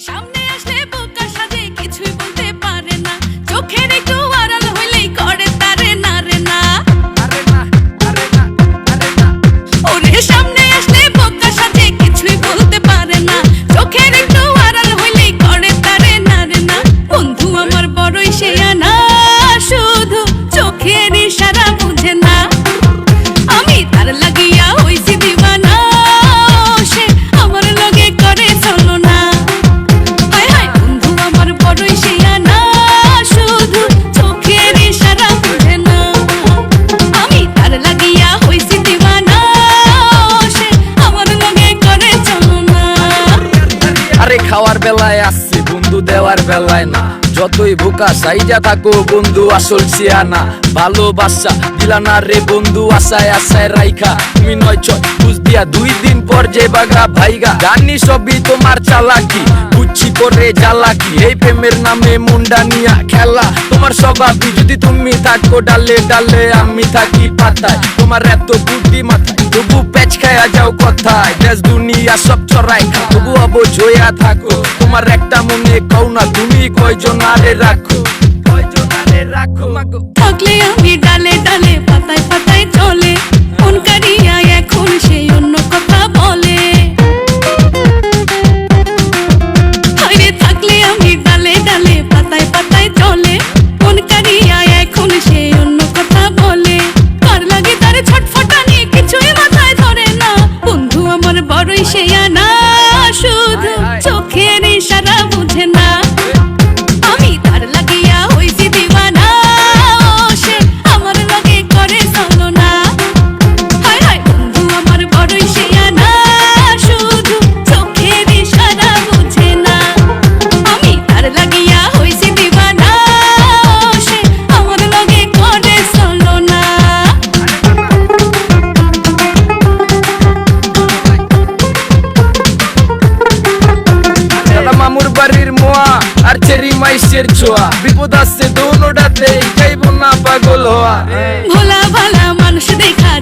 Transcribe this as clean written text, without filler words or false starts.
সামনে আসলে বোকা সাজে কিছুই বলতে পারে না, চোখের একটু আড়াল হইলেই করে তারে না রে না। ওরে সামনে আসলে বোকা সাজে কিছুই বলতে পারে না, চোখের একটু আড়াল হইলেই করে তারে না রে না। বন্ধু আমার বড়ই শেয়ানা, শুধু চোখের ইশারা বুঝে না। আমি তার লাগিয়া হইছি দিওয়ানা, সে আমার লগে করে চলো না। হায় হায় বন্ধু আমার বড়ই শেয়ানা, শুধু চোখের ইশারা বুঝে না। আমি তার লাগিয়া হইছি দিওয়ানা, সে আমার লগে করে চলো না। আরে খাওয়ার বেলায় আসছে বন্ধু, দেওয়ার বেলায় না। যতই বোকা সাইজা থাকো বন্ধু আসল সিয়ানা। ভালোবাসা দিলা না রে বন্ধু আশায় আশায় রাইখা। তুমি ৯-৬ বুঝ দিয়া ২ দিন পর যে বাগা ভাইগা। জানি সবই তোমার চালাকি, বুঝছি করে জ্বালাকি। এই প্রেমের নামে মুন্ডা নিয়া খেলা তোমার স্বভাবই। যদি তুমি থাকো ডালে ডালে আমি থাকি পাতায়, তোমার এত বুদ্ধি মাথায় তবু প্যাচ খায়া যাও কথায়। দেশ দুনিয়া সব চড়াই তবু অবুঝ হইয়া থাকো। তোমার একটা মনে কও না তুমি কয়জন আরে রাখো, কয়জন আরে রাখো মাগো। থাকলে আমি ডালে ডালে পাতায় পাতায় চলে, ফোন কারিয়া এখন সেই অন্য কথা বলে। হায়রে থাকলে আমি ডালে ডালে পাতায় পাতায় চলে, ফোন কারিয়া এখন সেই অন্য কথা বলে। কার লাগে তার ছটফটানি কিছুই মাথায় ধরে না। বন্ধু আমার বড়ই শেয়ানা, শুধু চোখের ইশারা বুঝে না। আমি তার লাগিয়া হইছি দিওয়ানা, সে আমার লগে করে চলো না। হায় হায় বন্ধু আমার বড়ই শেয়ানা, শুধু চোখের ইশারা বুঝে না। আমি তার লাগিয়া হইছি দিওয়ানা, সে আমার লগে করে চলো না। দাদা মামুর বাড়ির মোয়া আর চেরি মাইসের ছোয়া। বিপদ আসছে দোনোটাতে যাইব না পাগল হওয়া। ভোলা ভালা মানুষ দেখা